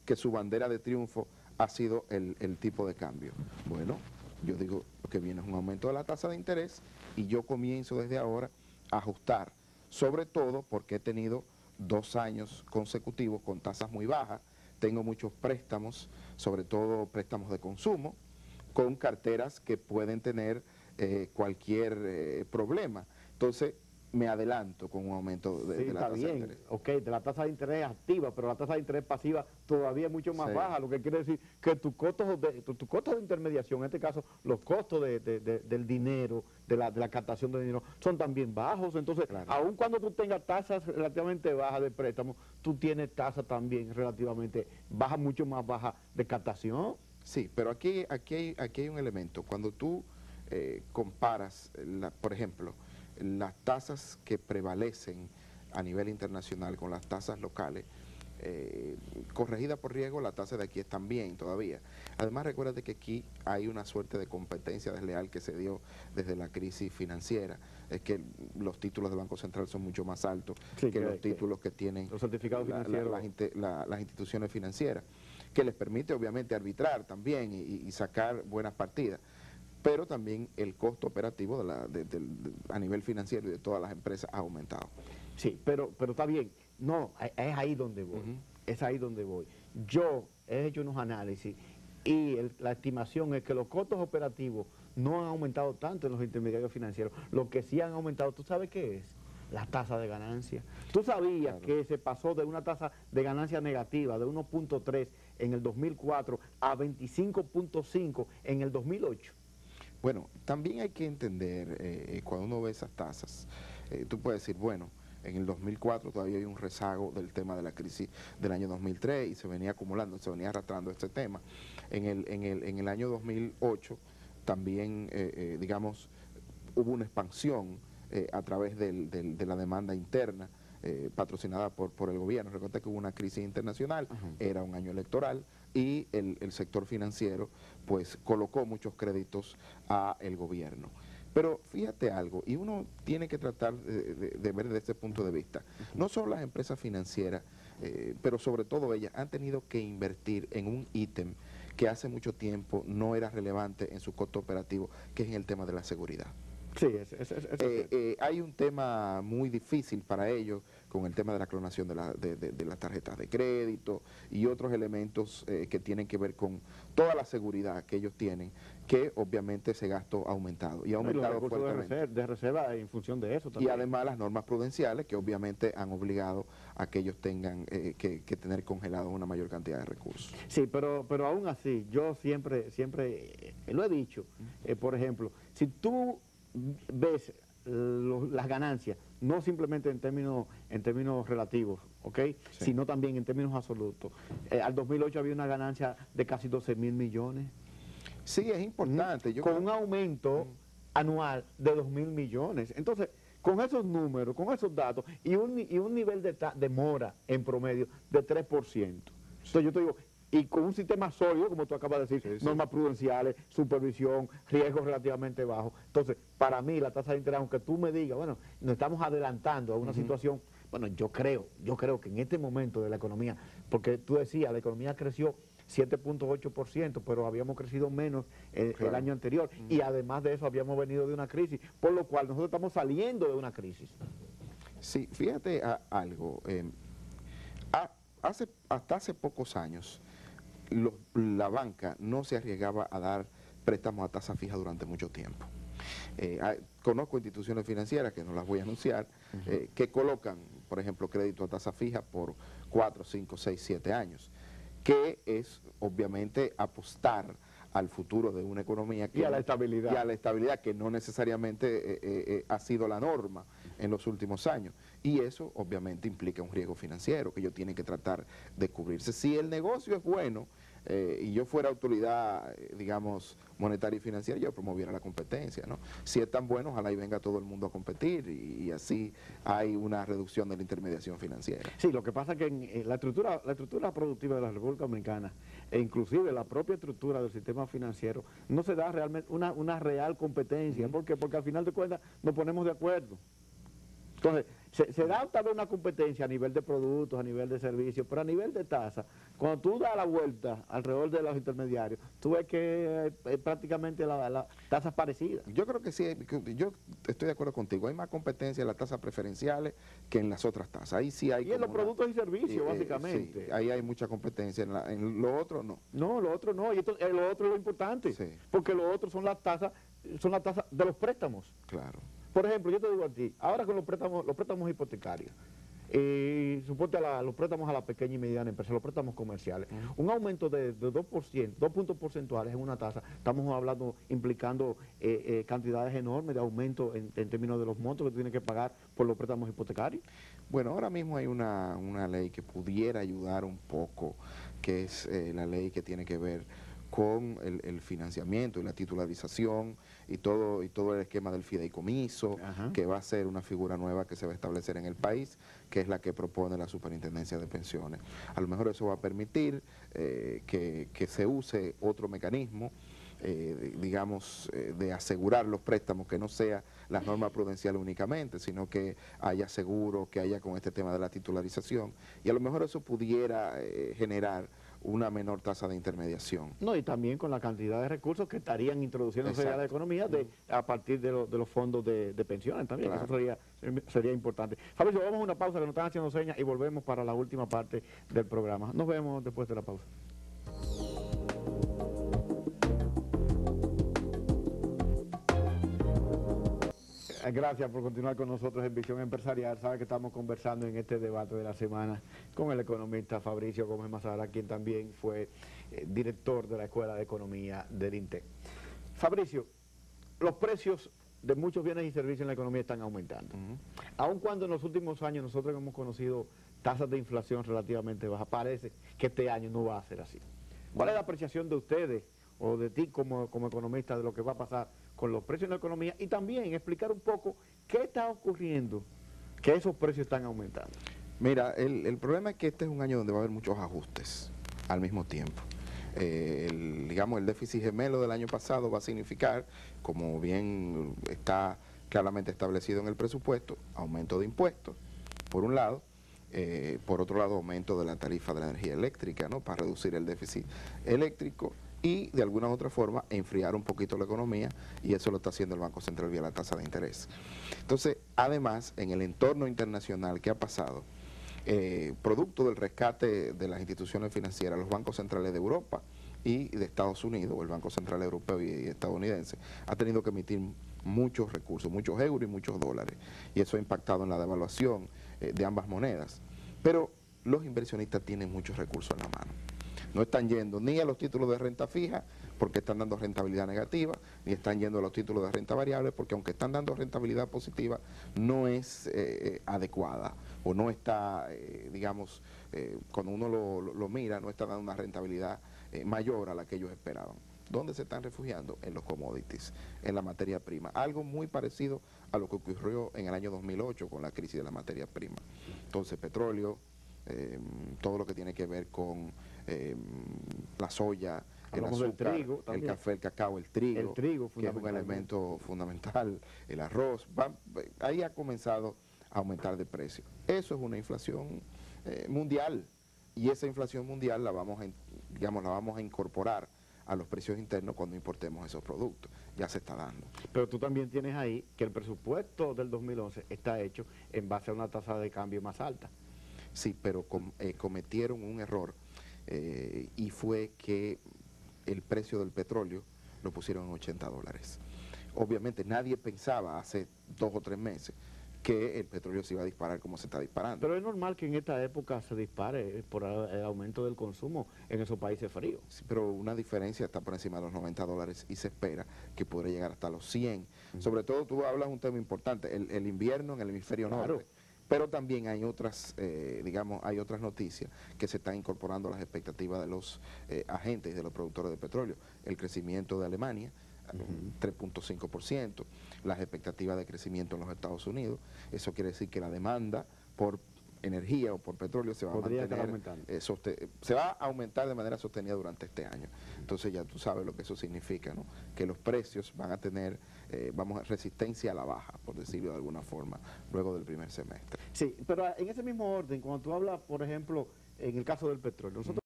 que su bandera de triunfo ha sido el tipo de cambio. Bueno, yo digo lo que viene es un aumento de la tasa de interés y yo comienzo desde ahora a ajustar, sobre todo porque he tenido 2 años consecutivos con tasas muy bajas, tengo muchos préstamos, sobre todo préstamos de consumo, con carteras que pueden tener cualquier problema. Entonces, me adelanto con un aumento de la tasa de interés. Ok, de la tasa de interés activa, pero la tasa de interés pasiva todavía es mucho más baja, lo que quiere decir que tus costos de intermediación, en este caso los costos del dinero, de la captación de dinero, son también bajos. Entonces, aun cuando tú tengas tasas relativamente bajas de préstamo, tú tienes tasas también relativamente bajas, mucho más bajas de captación. Sí, pero aquí hay un elemento. Cuando tú comparas, por ejemplo, las tasas que prevalecen a nivel internacional con las tasas locales, corregida por riesgo, la tasa de aquí están bien todavía. Además, recuérdate que aquí hay una suerte de competencia desleal que se dio desde la crisis financiera. Es que los títulos del Banco Central son mucho más altos que los títulos que tienen los certificados financieros, las instituciones financieras, que les permite obviamente arbitrar también y sacar buenas partidas. Pero también el costo operativo a nivel financiero y de todas las empresas ha aumentado. Sí, pero está bien. No, es ahí donde voy. Es ahí donde voy. Yo he hecho unos análisis y la estimación es que los costos operativos no han aumentado tanto en los intermediarios financieros. Lo que sí han aumentado, ¿tú sabes qué es? La tasa de ganancia. ¿Tú sabías que se pasó de una tasa de ganancia negativa de 1.3 en el 2004 a 25.5 en el 2008? Bueno, también hay que entender, cuando uno ve esas tasas, tú puedes decir, bueno, en el 2004 todavía hay un rezago del tema de la crisis del año 2003 y se venía acumulando, se venía arrastrando este tema. En el año 2008 también, digamos, hubo una expansión a través de la demanda interna patrocinada por el gobierno. Recuerda que hubo una crisis internacional, era un año electoral y el sector financiero pues colocó muchos créditos al gobierno. Pero fíjate algo, y uno tiene que tratar de ver desde ese punto de vista. No solo las empresas financieras, pero sobre todo ellas han tenido que invertir en un ítem que hace mucho tiempo no era relevante en su costo operativo, que es en el tema de la seguridad. Sí, hay un tema muy difícil para ellos con el tema de la clonación de las tarjetas de crédito y otros elementos que tienen que ver con toda la seguridad que ellos tienen, que obviamente ese gasto ha aumentado. Y ha aumentado fuertemente. De reserva en función de eso también. Y además las normas prudenciales que obviamente han obligado a que ellos tengan que tener congelados una mayor cantidad de recursos. Sí, pero aún así, yo siempre lo he dicho, por ejemplo, si tú ves las ganancias, no simplemente en términos relativos, ¿ok? Sí. Sino también en términos absolutos. Al 2008 había una ganancia de casi 12.000 millones. Sí, es importante. Con un aumento anual de 2.000 millones. Entonces, con esos números, con esos datos, y un nivel de mora en promedio de 3%. Entonces yo te digo, y con un sistema sólido, como tú acabas de decir, normas prudenciales, supervisión, riesgos relativamente bajos. Entonces, para mí, la tasa de interés, aunque tú me digas, bueno, nos estamos adelantando a una situación, bueno, yo creo que en este momento de la economía, porque tú decías, la economía creció 7.8%, pero habíamos crecido menos el año anterior, y además de eso habíamos venido de una crisis, por lo cual nosotros estamos saliendo de una crisis. Sí, fíjate algo, hasta hace pocos años, la banca no se arriesgaba a dar préstamos a tasa fija durante mucho tiempo. Conozco instituciones financieras, que no las voy a anunciar, que colocan, por ejemplo, crédito a tasa fija por 4, 5, 6, 7 años, que es obviamente apostar al futuro de una economía y a la estabilidad. Y a la estabilidad, que no necesariamente ha sido la norma en los últimos años. Y eso obviamente implica un riesgo financiero que ellos tienen que tratar de cubrirse. Si el negocio es bueno y yo fuera autoridad, digamos, monetaria y financiera, yo promoviera la competencia, ¿no? Si es tan bueno, ojalá y venga todo el mundo a competir y así hay una reducción de la intermediación financiera. Sí, lo que pasa es que en la estructura productiva de la República Dominicana, e inclusive la propia estructura del sistema financiero, no se da realmente una real competencia. ¿Por qué? Porque al final de cuentas nos ponemos de acuerdo. Entonces, se da tal vez una competencia a nivel de productos, a nivel de servicios, pero a nivel de tasa, cuando tú das la vuelta alrededor de los intermediarios, tú ves que prácticamente la tasa es parecida. Yo creo que sí, yo estoy de acuerdo contigo, hay más competencia en las tasas preferenciales que en las otras tasas. Ahí sí hay Y en los como productos y servicios, sí, básicamente. ahí hay mucha competencia, en lo otro no. No, lo otro no, y entonces, lo otro es lo importante, Sí. porque lo otro son las tasas de los préstamos. Claro. Por ejemplo, yo te digo a ti, ahora con los préstamos hipotecarios, suponte los préstamos a la pequeña y mediana empresa, los préstamos comerciales, un aumento de 2%, 2 puntos porcentuales en una tasa, estamos hablando, implicando cantidades enormes de aumento en términos de los montos que tú tienes que pagar por los préstamos hipotecarios. Bueno, ahora mismo hay una ley que pudiera ayudar un poco, que es la ley que tiene que ver con el financiamiento y la titularización y todo el esquema del fideicomiso, Ajá. que va a ser una figura nueva que se va a establecer en el país, que es la que propone la Superintendencia de Pensiones. A lo mejor eso va a permitir que se use otro mecanismo, digamos, de asegurar los préstamos, que no sea las normas prudenciales únicamente, sino que haya seguro, que haya con este tema de la titularización, y a lo mejor eso pudiera generar una menor tasa de intermediación. No, y también con la cantidad de recursos que estarían introduciéndose a la economía a partir de los fondos de pensiones también, Claro. eso sería importante. Fabricio, vamos a una pausa que nos están haciendo señas y volvemos para la última parte del programa. Nos vemos después de la pausa. Gracias por continuar con nosotros en Visión Empresarial. Sabe que estamos conversando en este debate de la semana con el economista Fabricio Gómez Mazara, quien también fue director de la Escuela de Economía del INTEC. Fabricio, los precios de muchos bienes y servicios en la economía están aumentando. Aun cuando en los últimos años nosotros hemos conocido tasas de inflación relativamente bajas, parece que este año no va a ser así. ¿Cuál es la apreciación de ustedes o de ti como economista de lo que va a pasar con los precios en la economía y también explicar un poco qué está ocurriendo que esos precios están aumentando? Mira, el problema es que este es un año donde va a haber muchos ajustes al mismo tiempo. Digamos, el déficit gemelo del año pasado va a significar, como bien está claramente establecido en el presupuesto, aumento de impuestos, por un lado, por otro lado, aumento de la tarifa de la energía eléctrica, ¿no?, para reducir el déficit eléctrico y, de alguna u otra forma, enfriar un poquito la economía, y eso lo está haciendo el Banco Central vía la tasa de interés. Entonces, además, en el entorno internacional, ¿qué ha pasado? Producto del rescate de las instituciones financieras, los bancos centrales de Europa y de Estados Unidos, o el Banco Central Europeo y estadounidense, ha tenido que emitir muchos recursos, muchos euros y muchos dólares, y eso ha impactado en la devaluación de ambas monedas. Pero los inversionistas tienen muchos recursos en la mano. No están yendo ni a los títulos de renta fija porque están dando rentabilidad negativa, ni están yendo a los títulos de renta variable porque, aunque están dando rentabilidad positiva, no es adecuada, o no está, digamos, cuando uno lo mira, no está dando una rentabilidad mayor a la que ellos esperaban. ¿Dónde se están refugiando? En los commodities, en la materia prima. Algo muy parecido a lo que ocurrió en el año 2008 con la crisis de la materia prima. Entonces, petróleo, todo lo que tiene que ver con la soya, el azúcar, trigo, el café, el cacao, el trigo que es un elemento fundamental, el arroz, ahí ha comenzado a aumentar de precio. Eso es una inflación mundial, y esa inflación mundial la vamos a incorporar a los precios internos cuando importemos esos productos. Ya se está dando. Pero tú también tienes ahí que el presupuesto del 2011 está hecho en base a una tasa de cambio más alta. Sí, pero cometieron un error, y fue que el precio del petróleo lo pusieron en $80. Obviamente nadie pensaba hace 2 o 3 meses que el petróleo se iba a disparar como se está disparando. Pero es normal que en esta época se dispare por el aumento del consumo en esos países fríos. Sí, pero una diferencia está por encima de los $90 y se espera que podrá llegar hasta los 100. Sobre todo, tú hablas un tema importante, el invierno en el hemisferio norte. Pero también hay otras, hay otras noticias que se están incorporando a las expectativas de los agentes y de los productores de petróleo. El crecimiento de Alemania, 3.5%, las expectativas de crecimiento en los Estados Unidos. Eso quiere decir que la demanda por energía o por petróleo se va Podría a estar mantener, aumentando. se va a aumentar de manera sostenida durante este año. Entonces ya tú sabes lo que eso significa, ¿no? Que los precios van a tener, resistencia a la baja, por decirlo de alguna forma, luego del primer semestre. Sí, pero en ese mismo orden, cuando tú hablas, por ejemplo, en el caso del petróleo, nosotros